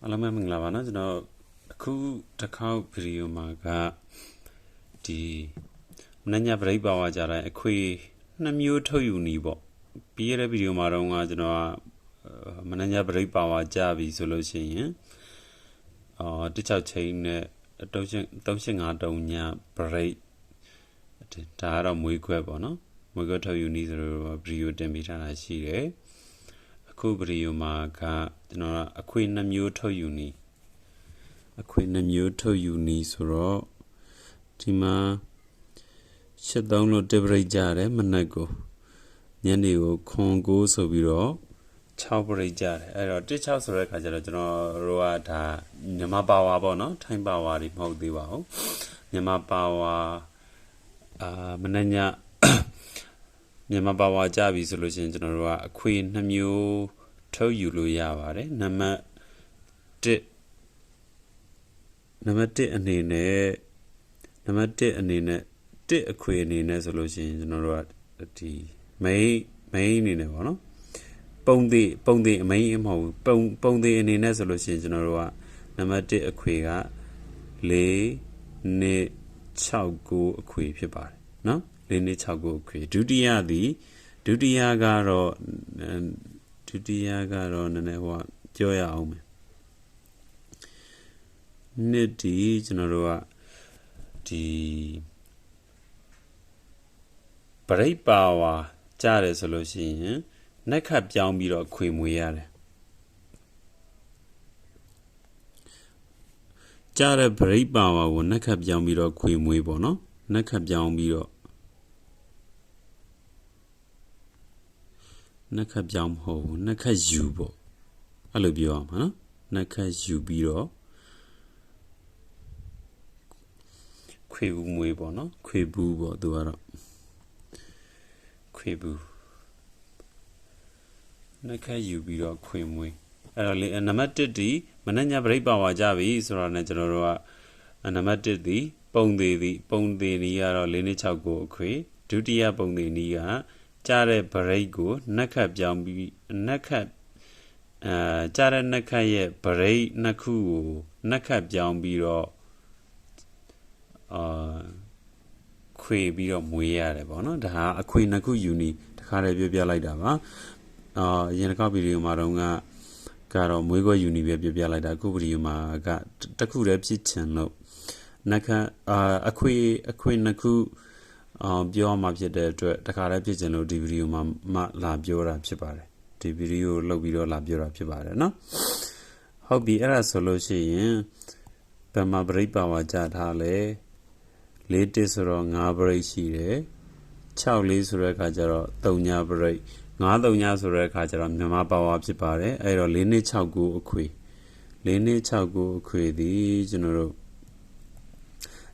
အားလုံးပဲမင်္ဂလာပါနော်ကျွန်တော်အခုတစ်ခေါက်ဗီဒီယိုမှာကဒီမနေ့ညပရိပါဝါကြတဲ့အခွေ2မျိုးထုတ်ယူနေပေါ့ပြီးရတဲ့ဗီဒီယိုမှာတော့ကျွန်တော်မနေ့ညပရိပါဝါကြပြီဆိုလို့ရှိရင်16ချိန်နဲ့3853ညပရိဒါကတော့မွေးခွဲပေါ့နော်မွေးခွဲထုတ်ယူနေဆိုတော့ဗီဒီယိုတင်ပေးထားတာရှိတယ်အခုဗီဒီယိုမှာကကျွန်တော်အခွေ2မျိုးထုတ်ယူနေအခွေ2မျိုးထုတ်ယူနေဆိုတော့ဒီမှာ73လို့တစ်ပရိတ်ကြတယ်မနက်ကိုညနေကိုခွန်9ဆိုပြီးတော့6ပရိတ်ကြတယ်အဲ့တော့16ဆိုတဲ့အခါကျတော့ကျွန်တော်တို့ကဒါမြန်မာပါဝါပေါ့နော်ထိုင်းပါဝါတွေမဟုတ်သေးပါဘူးမြန်မာပါဝါမနက်ညမြန်မာပါဝါကြပြီဆိုလို့ရှိရင်ကျွန်တော်တို့ကအခွေ2မျိုးထုတ်ယူလို့ရပါတယ်နံပါတ်1အနေနဲ့1အခွေအနေနဲ့ဆိုလို့ရှိရင်ကျွန်တော်တို့ကဒီ main အနေနဲ့ပေါ့နော်ပုံသေးအမိန်မဟုတ်ဘူးပုံသေးအနေနဲ့ဆိုလို့ရှိရင်ကျွန်တော်တို့ကနံပါတ်1အခွေက4 2 6 9အခွေဖြစ်ပါတယ်နော်4 2 6 9အခွေဒုတိယကတော့နည်းနည်းဟိုပြောရအောင်မယ်နှစ်ဒီကျွန်တော်တို့ကဒီပရိတ်ပါဝါကြားတယ်ဆိုလို့ရှိရင်နှက်ခတ်ပြောင်းပြီးတော့ခွေမွေရတယ်ကြားတဲ့ပရိတ်ပါဝါကိုနှက်ခတ်ပြောင်းပြီးတော့ခွေမွေပေါ့နော်နှက်ခတ်ပြောင်းပြီးတော့နှက်ခတ်ပြောင်းမဟုတ်ဘူးနှက်ခတ်ယူပေါ့အဲ့လိုပြောအောင်နော်နှက်ခတ်ယူပြီးတော့ခွေဘူးမွေပေါ့နော်ခွေဘူးပေါ့သူကတော့ခွေဘူးနှက်ခတ်ယူပြီးတော့ခွေမွေအဲ့တော့နံပါတ်1ဒီမနက်ညပရိတ်ပါဝါကြပြီဆိုတော့ねကျွန်တော်တို့ကနံပါတ်1ဒီပုံသေးနီးကတော့4 2 6 9အခွေဒုတိယပုံသေးနီးကကြားတဲ့ပရိတ်ကိုနှက်ခတ်ပြောင်းပြီးနှက်ခတ်ကြားတဲ့နှက်ခတ်ရဲ့ပရိတ်နှစ်ခုကိုနှက်ခတ်ပြောင်းပြီးတော့ခွေပြီးတော့မွေးရတယ်ပေါ့နော်ဒါဟာအခွေနှစ်ခုယူနီတခါတည်းပြောပြလိုက်တာပါအရင်တစ်ခေါက်ဗီဒီယိုမှာကတော့မွေးခွဲယူနီပဲပြောပြလိုက်တာအခုဗီဒီယိုမှာကတခုတည်းဖြစ်ချင်လို့နှက်ခတ်အခွေနှစ်ခုပြောမှဖြစ်တဲ့အတွက်တခါတည်းဖြစ်ချင်လို့ဒီဗီဒီယိုမှာလာပြောတာဖြစ်ပါတယ်ဒီဗီဒီယိုလုပ်ပြီးတော့လာပြောတာဖြစ်ပါတယ်နော်ဟုတ်ပြီအဲ့ဒါဆိုလို့ရှိရင်ဗမာပရိတ်ပါဝါကြထားလဲ4 1ဆိုတော့5ပရိတ်ရှိတယ်6 4ဆိုတဲ့အခါကျတော့3ညပရိတ်5 3ညဆိုတဲ့အခါကျတော့မြန်မာပါဝါဖြစ်ပါတယ်အဲ့တော့4 2 6 9အခွေ4 2 6 9အခွေဒီကျွန်တော်တို့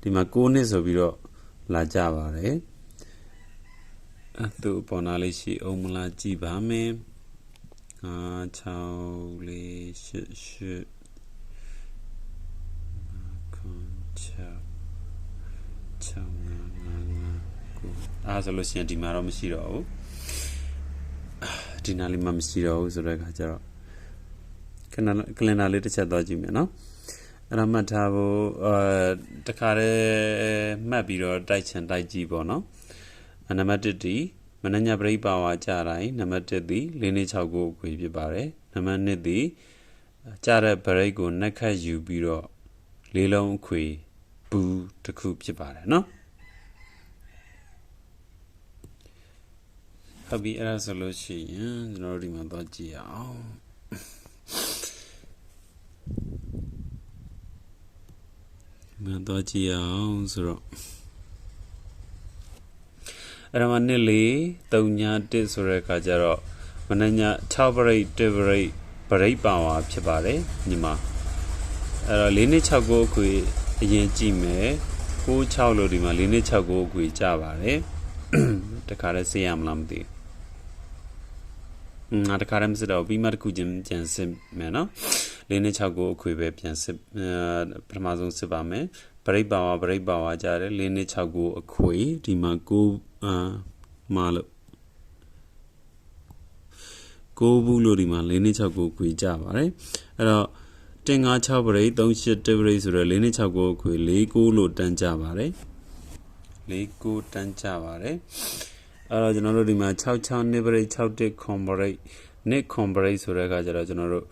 ဒီမှာ9နှစ်ဆိုပြီးတော့လာကြပါတယ်သူ့ပေါ်နာလေးရှိအောင်မလားကြည့်ပါမယ်6 4 8 8ဆိုလို့ရှိရင်ဒီမှာတော့မရှိတော့ဘူးဒီနားလေးမှာမရှိတော့ဘူးဆိုတဲ့အခါကျတော့ကလန်ဒါလေးတစ်ချက်သွားကြည့်မယ်နော်အဲ့ဒါမှတ်ထားဖို့တခါတည်းမှတ်ပြီးတော့တိုက်ချင်တိုက်ကြည့်ပေါ့နော်နံပါတ်1ဒီမနက်ညပရိတ်ပါဝါကြတိုင်းနံပါတ်1ဒီ4 2 6 9အခွေဖြစ်ပါတယ်နံပါတ်2ဒီကြားတဲ့ပရိတ်ကိုနှက်ခတ်ယူပြီးတော့လေးလုံးအခွေဘူးတစ်ခုဖြစ်ပါတယ်နော်ဟုတ်ပြီအဲ့ဒါဆိုလို့ရှိရင်ကျွန်တော်တို့ဒီမှာသွားကြည့်အောင်ဆိုတော့အဲ့ဒါမှနှစ်လေ3ည1ဆိုတဲ့အခါကျတော့မနက်ည6ပရိတ်1ပရိတ်ပါဝါဖြစ်ပါတယ်ညီမအဲ့တော့4 2 6 9အခွေအရင်ကြည့်မယ်9 6လို့ဒီမှာ4 2 6 9အခွေကြပါတယ်တခါတည်းစေးရမလားမသိဘူးတခါတည်းမစစ်တော့ပြီးမှတစ်ခုချင်းပြန်စစ်မယ်နော်4 2 6 9အခွေပဲပြန်စစ်ပထမဆုံးစစ်ပါမယ်ပရိတ်ပါဝါကြတယ်4 2 6 9အခွေဒီမှာ9မှာလို့9ဘူးလို့ဒီမှာ4 2 6 9အခွေကြပါတယ်အဲ့တော့ တင်ငါ6ပရိတ်3 8 1ပရိတ်ဆိုတော့4နဲ့6ကိုအခွေ4 9လို့တန်းကြပါတယ်4 9တန်းကြပါတယ်အဲ့တော့ကျွန်တော်တို့ဒီမှာ6 6 2ပရိတ်6 1ခွန်ပရိတ်2ခွန်ပရိတ်ဆိုတဲ့အခါကျတော့ကျွန်တော်တို့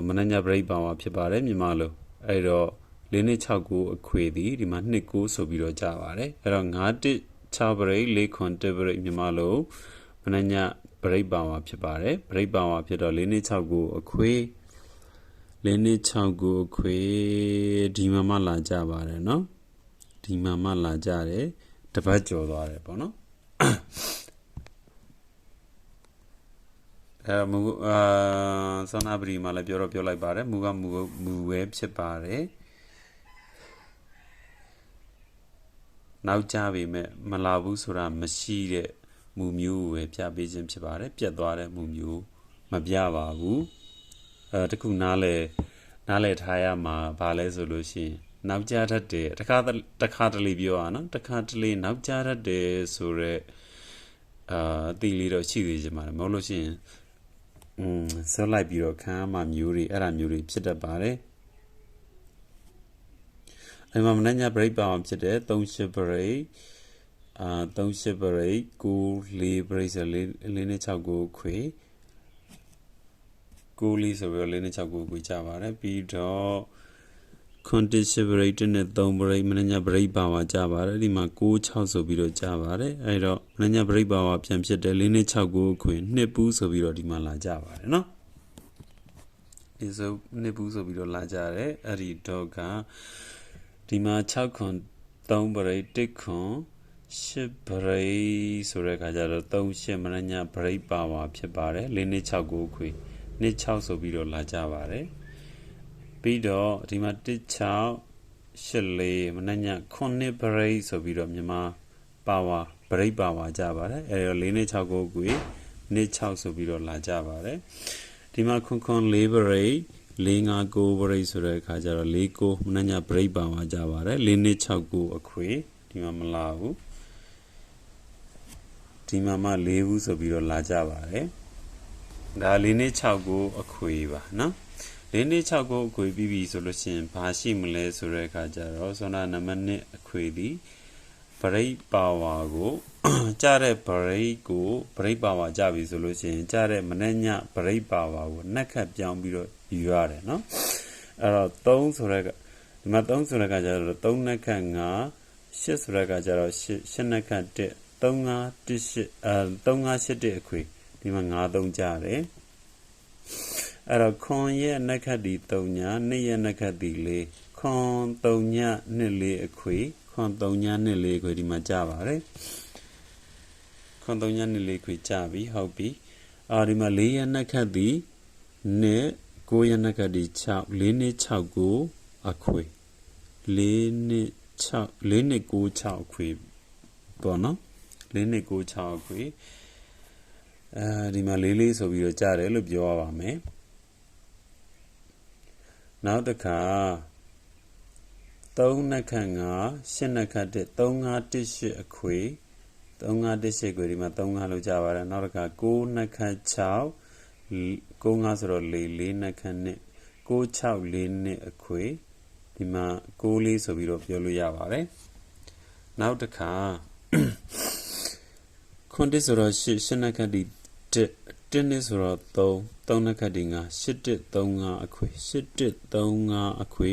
မနညပရိတ်ပါဝါဖြစ်ပါတယ်မြန်မာလိုအဲ့တော့4နဲ့6ကိုအခွေသည်ဒီမှာ2 9ဆိုပြီးတော့ကြပါတယ်အဲ့တော့9 1 6ပရိတ်4ခွန်1ပရိတ်မြန်မာလိုမနညပရိတ်ပါဝါဖြစ်ပါတယ်ပရိတ်ပါဝါဖြစ်တော့4နဲ့6ကိုအခွေ4နဲ့6ကိုအခွေဒီမှာမှလာကြပါတယ်เนาะဒီမှာမှလာကြတယ်တပတ်ကျော်သွားတယ်ပေါ့နော်မူဆန္ဒပရိမှာလည်းပြောလိုက်ပါတယ်မူကမူဝဲဖြစ်ပါတယ်နောက်ကြပေမဲ့မလာဘူးဆိုတာမရှိတဲ့မူမျိုးကိုပဲပြပေးခြင်းဖြစ်ပါတယ်ပြတ်သွားတဲ့မူမျိုးမပြပါဘူးတခုနားလဲထားရမှာဘာလဲဆိုလို့ရှိရင်နောက်ကြတတ်တယ်တခါတလေပြောရနော်တခါတလေနောက်ကြတတ်တယ်ဆိုတော့အသိလေးတော့ရှိသေးချင်ပါတယ်မဟုတ်လို့ရှိရင်ဆွဲလိုက်ပြီးတော့ခံရမှမျိုးတွေအဲ့ဒါမျိုးတွေဖြစ်တတ်ပါတယ်အဲ့မှာမနညပရိတ်ပါအောင်ဖြစ်တဲ့3 8ပရိတ်3 8ပရိတ်9 4ပရိတ်ဆို4နဲ့6ကိုခွေ9လေးဆိုပြီးတော့4နဲ့6ကိုခွေကြပါတယ်ပြီးတော့condition rate နဲ့3 break မနည break power ကြပါတယ်ဒီမှာ6 6ဆိုပြီးတော့ကြပါတယ်အဲ့တော့မနည break power ပြန်ဖြစ်တယ်4နဲ့6ကိုခွင်2ပူးဆိုပြီးတော့ဒီမှာလာကြပါတယ်เนาะဒီဆို2ပူးဆိုပြီးတော့လာကြတယ်အဲ့ဒီတော့ကဒီမှာ6ခွန်3 break 1ခွန်8 break ဆိုတဲ့အခါကျတော့3 8မနည break power ဖြစ်ပါတယ်4နဲ့6ကိုခွင်2 6ဆိုပြီးတော့လာကြပါတယ်ပြီးတော့ဒီမှာ1 6 8 4မနည9 break ဆိုပြီးတော့မြန်မာပါဝါ break ပါဝါကြပါတယ်အဲတော့4နဲ့6ကိုကွေ2 6ဆိုပြီးတော့လာကြပါတယ်ဒီမှာခွန်4 break 4 5 9 break ဆိုတဲ့အခါကျတော့4 9မနည break ပါဝါကြပါတယ်4နဲ့6ကိုအခွေဒီမှာမလာဘူးဒီမှာမှ4ဘူးဆိုပြီးတော့လာကြပါတယ်ဒါ4နဲ့6ကိုအခွေပါနော်4နဲ့6ကိုအခွေပြီးပြီဆိုလို့ရှိရင်ဘာရှိမလဲဆိုတဲ့အခါကျတော့ဆောနာနံပါတ်1အခွေသည် break power ကိုကြားတဲ့ break ကို break power ကြပြီဆိုလို့ရှိရင်ကြားတဲ့မနက်ည break power ကိုနှက်ခတ်ပြောင်းပြီးတော့ယူရတယ်နော်အဲ့တော့3ဆိုတဲ့ဒီမှာ3ဆိုတဲ့ကကျတော့3နှက်ခတ်5 8ဆိုတဲ့ကကျတော့8နှက်ခတ်1 3 5 1 8 3 5 8 1အခွေဒီမှာ5 3ကြားတယ်အဲ့တော့ခွန်ရဲ့နှက်ခတ်ဒီ3ည2ရဲ့နှက်ခတ်ဒီ4ခွန်3ည2 4အခွေခွန်3ည2 4ခွေဒီမှာကြပါတယ်ခွန်3ည2 4ခွေကြပြီဟုတ်ပြီဒီမှာ4ရဲ့နှက်ခတ်ဒီ2 9ရဲ့နှက်ခတ်ဒီ6 4နဲ့6ကိုအခွေ4နဲ့6 4နဲ့9 6အခွေပေါ့နော်4နဲ့9 6အခွေဒီမှာ4 4ဆိုပြီးတော့ကြတယ်လို့ပြောရပါမယ်နောက်တစ်ခါ3နှက်ခတ်5 8နှက်ခတ်1 3 5 1 8အခွေ3 5 1 8ခွေဒီမှာ3 5လို့ကြပါတယ်နောက်တစ်ခါ9နှက်ခတ်6 9 5ဆိုတော့4 4နှက်ခတ်2 9 6 4နှစ်အခွေဒီမှာ6 4ဆိုပြီးတော့ပြောလို့ရပါတယ်နောက်တစ်ခါခွန်တစ်ဆိုတော့8နှက်ခတ်ဒီ1နှစ်ဆိုတော့3နှက်ခတ်ဒီ5 8 1 3 5အခွေ8 1 3 5အခွေ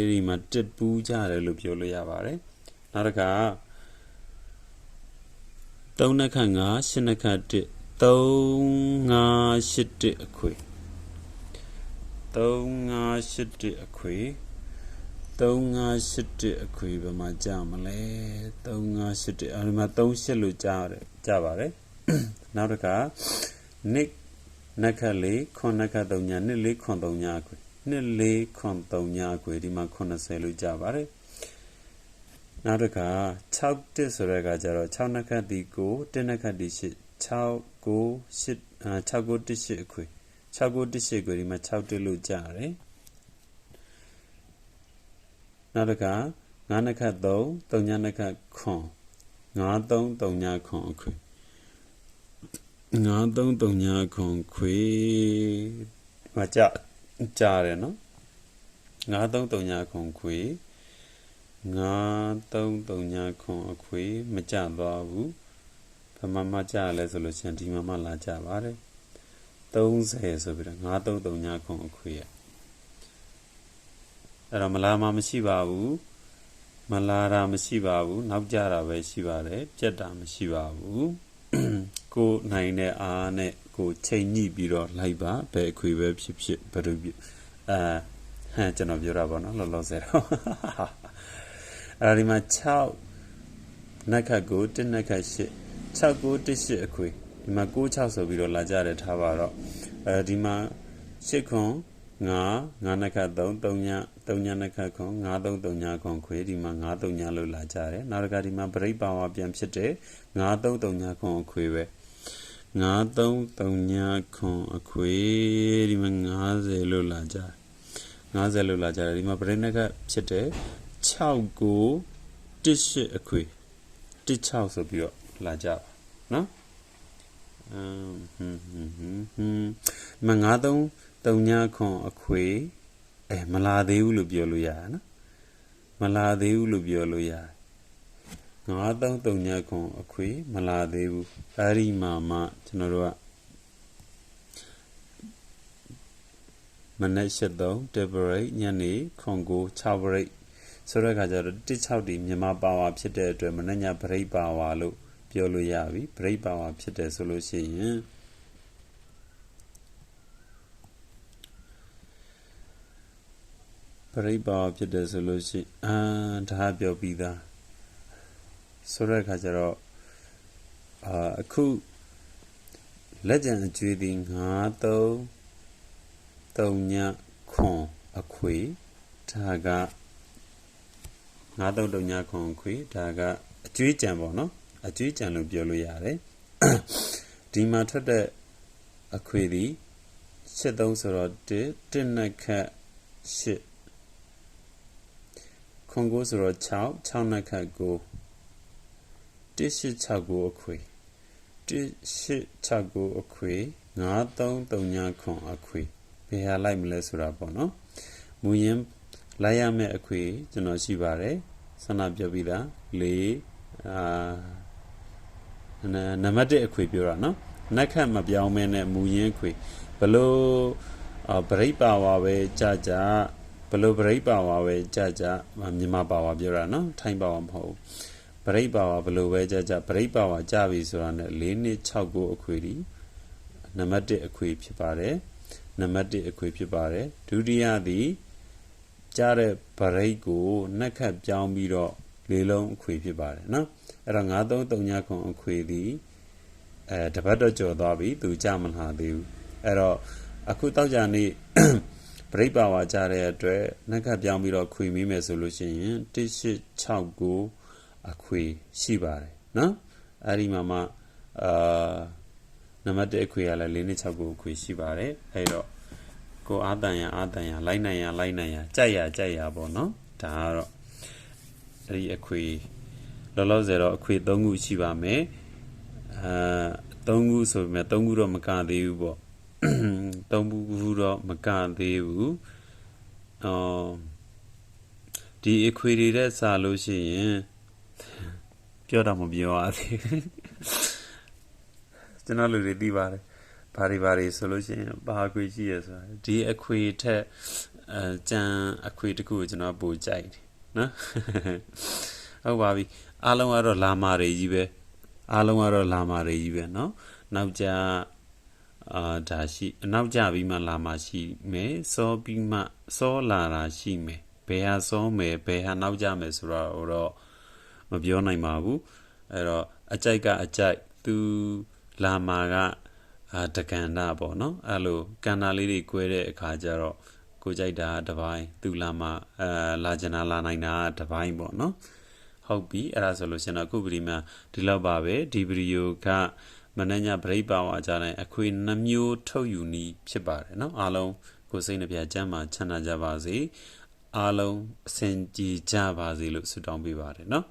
ဒီမှာ1ပူးကြတယ်လို့ပြောလို့ရပါတယ်နောက်တစ်ခါ3နှက်ခတ်5 8နှက်ခတ်1 3 5 8 1အခွေ3 5 8 1အခွေ3 5 8 1အခွေဘယ်မှာကြာမလဲ3 5 8 1ဒီမှာ3 8လို့ကြပါတယ်နောက်တစ်ခါnick နက်ခတ်4ခွန်နက်ခတ်3ည2 4ခွန်3ညအခွေ2 4ခွန်3ညအခွေဒီမှာ80လို့ကြပါတယ်နောက်တစ်ခါ6 1ဆိုတဲ့အခါကျတော့6နက်ခတ်ဒီ9 1နက်ခတ်ဒီ8 6 9 8 6 9 1 8အခွေ6 9 1 8ကိုဒီမှာ6 1လို့ကြရတယ်နောက်တစ်ခါ9နက်ခတ်3 3ညနက်ခတ်ခွန်9 3 3ညခွန်အခွေ9 3 3ညခွန်ခွေမှာကြတယ်နော် 9339ခွေ9339အခွေမကြသွားဘူးဘယ်မှာမှကြရလဲဆိုလို့ရှင်ဒီမှာမှလာကြပါတယ်30ဆိုပြီးတော့9339အခွေရအဲ့တော့မလာမှမရှိပါဘူးမလာတာမရှိပါဘူးနောက်ကြတာပဲရှိပါတယ်ပြတ်တာမရှိပါဘူးကိုနိုင်တဲ့အားနဲ့ကိုချိန်ညှိပြီးတော့လိုက်ပါဘယ်အခွေပဲဖြစ်ဖြစ်ဘယ်လိုဖြစ်ကျွန်တော်ပြောတာပေါ့နော်လောလောဆယ်တော့အဲ့ဒီမှာ6နက်ခတ်ကို1နက်ခတ်8 6 9 1 8အခွေဒီမှာ9 6ဆိုပြီးတော့လာကြတယ်ထားပါတော့ဒီမှာ8ခွန်9နက်ခတ်3 3ညနက်ခတ်ခွန်9 3 3ညခွန်ခွေဒီမှာ9 3ညလို့လာကြတယ်နောက်တစ်ခါဒီမှာပရိပါဝါပြန်ဖြစ်တယ်9 3 3ညခွန်အခွေပဲ9 3 3ညခွန်အခွေဒီမှာ90လို့လာကြတယ်50လို့လာကြတယ်ဒီမှာပရိနက်ကဖြစ်တယ်6ကို18အခွေ16ဆိုပြီးတော့လာကြပါနော်မ9 3 3ညခွန်အခွေမလာသေးဘူးလို့ပြောလို့ရတယ်နော်မလာသေးဘူးလို့ပြောလို့ရတယ်9 3 3ညခွန်အခွေမလာသေးဘူးအဲ့ဒီမှာမှကျွန်တော်တို့ကမနက်73 break ညနေခွန်ကို6 break ဆိုတဲ့အခါကျတော့16ဒီမြန်မာပါဝါဖြစ်တဲ့အတွက်မနက်ည break ပါဝါလို့ပြောလို့ရပြီ break ပါဝါဖြစ်တယ်ဆိုလို့ရှိရင်break ပါဝါဖြစ်တယ်ဆိုလို့ရှိရင်ဒါပြောပြီးသားဆိုတဲ့အခါကျတော့အခုလက်ကျန်အကျွေးသည်9 3ညခွန်အခွေဒါက9 3ညခွန်အခွေဒါကအကျွေးကြံပေါ့နော်အကျွေးကြံလို့ပြောလို့ရတယ်ဒီမှာထွက်တဲ့အခွေသည်73ဆိုတော့1နက်ခတ်8ခွန်9ဆိုတော့6နက်ခတ်9 1869အခွေ1869အခွေ9 3 3ညခွန်အခွေဘယ်ဟာလိုက်မလဲဆိုတာပေါ့နော်မူရင်းလိုက်ရမယ့်အခွေကျွန်တော်ရှိပါတယ်ဆန္ဒပြပြီးသားနံပါတ်1အခွေပြောတာနော်နက်ခတ်မပြောင်းမဲနဲ့မူရင်းအခွေဘလို့ပရိပါဝါပဲကြဘလို့ပရိပါဝါပဲကြမြန်မာပါဝါပြောတာနော်ထိုင်းပါဝါမဟုတ်ပရိပါဝါဘလို့ပဲကြပရိပါဝါကြပြီဆိုတာနဲ့4 2 6 9အခွေဒီနံပါတ်1အခွေဖြစ်ပါတယ်နံပါတ်1အခွေဖြစ်ပါတယ်ဒုတိယသည်ကြားတဲ့ဗရိတ်ကိုနှက်ခတ်ပြောင်းပြီးတော့လေးလုံးအခွေဖြစ်ပါတယ်နော်အဲ့တော့9 3 3ညခွန်အခွေသည်တပတ်တော့ကျော်သွားပြီသူကြမလာသေးဘူးအဲ့တော့အခုတောက်ကြနေ့ဗရိတ်ပါဝါကြားတဲ့အတွက်နှက်ခတ်ပြောင်းပြီးတော့ခွေမိမယ်ဆိုလို့ရှိရင်1869အခွေရှိပါတယ်နော်အဲ့ဒီမှာမှနံပါတ်1အခွေကလည်း4 2 6 9အခွေရှိပါတယ်အဲ့တော့ကိုအာတန်ရလိုက်နိုင်ရကြိုက်ရပေါ့နော်ဒါကတော့အဲ့ဒီအခွေလောလောဆယ်တော့အခွေ3ခုရှိပါမယ်3ခုဆိုပေမဲ့3ခုတော့မကသေးဘူးပေါ့3ခုတော့မကသေးဘူးဒီအခွေတွေတဲ့စာလို့ရှိရင်ပြောတော့မပြောရသေးဘူးကျွန်တော်လူတွေသိပါတယ်ဘာတွေဆိုလို့ရှိရင်ဘာအခွေရှိရဆိုတာဒီအခွေထက်ကြံအခွေတစ်ခုကိုကျွန်တော်ပို့ကြိုက်တယ်နော်ဟုတ်ပါပြီအားလုံးကတော့လာမာတွေကြီးပဲနော်နောက်ကြဒါရှိနောက်ကြပြီးမှလာမာရှိမယ်စောပြီးမှစောလာတာရှိမယ်ဘယ်ဟာစောမယ်ဘယ်ဟာနောက်ကြမယ်ဆိုတော့မပြောနိုင်ပါဘူးအဲ့တော့အကြိုက်ကအကြိုက်သူလာမာကတကန်တာပေါ့နော်အဲ့လိုကန်တာလေးတွေ꿰တဲ့အခါကျတော့ကိုကြိုက်တာတစ်ပိုင်းသူလာမာလာကျင်လာနိုင်တာတစ်ပိုင်းပေါ့နော်ဟုတ်ပြီအဲ့ဒါဆိုလို့ရှင်တော့အခုဗီဒီယိုမှာဒီလောက်ပါပဲဒီဗီဒီယိုကမနက်ညဗရိတ်ပါဝါကြတဲ့အခွေ2မျိုးထုတ်ယူနည်းဖြစ်ပါတယ်နော်အားလုံးကိုစိတ်နှပြကျမ်းမှာချမ်းသာကြပါစေအားလုံးအဆင်ပြေကြပါစေလို့ဆုတောင်းပေးပါတယ်နော်